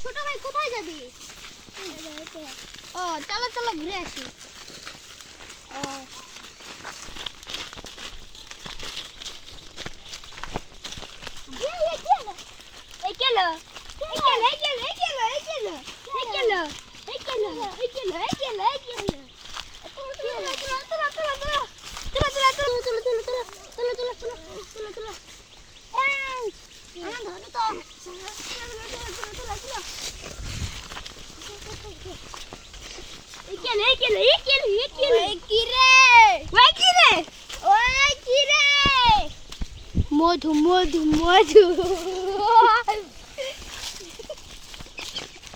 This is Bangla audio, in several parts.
ছোট ভাই কোথায় যাবি? ও চলো চলো ঘুরে আসি। ও মধু মধু মধু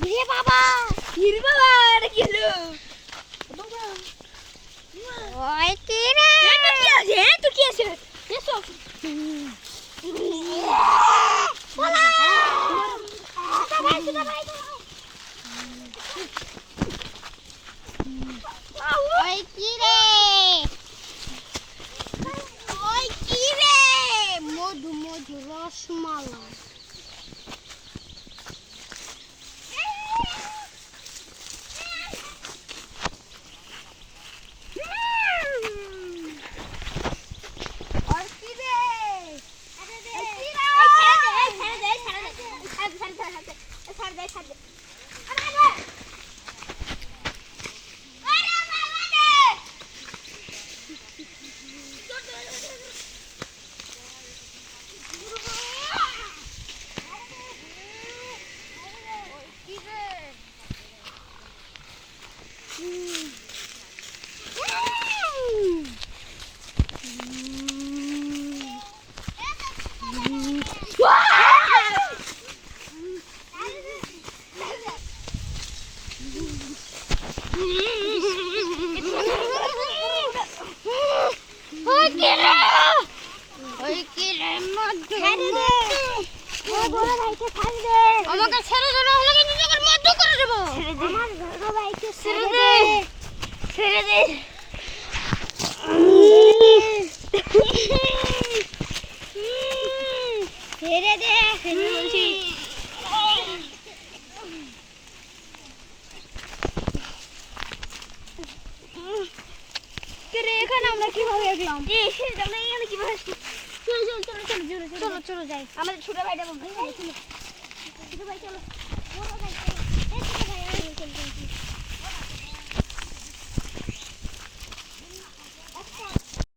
রে বাবা কিরে বাবা এটা কি হলো বাবা ওই কি রে এটা কি আছে এসো বলা সেটা ভাই ওই কি রে মধু মধু রসমালাই আমাকে ছেড়ে দে না হলে কিন্তু তোকে মদ্য করে দেব আমার বড় ভাইকে ছেড়ে দে ছেড়ে দে ছেড়ে দে বলছি রে এখানে আমরা কিভাবে গেলাম আমরা এখানে কিভাবে চলো যাই আমাদের ছোট ভাইটা চলো ছোট ভাই চলো বড় ভাই চলো ছোট ভাই চলো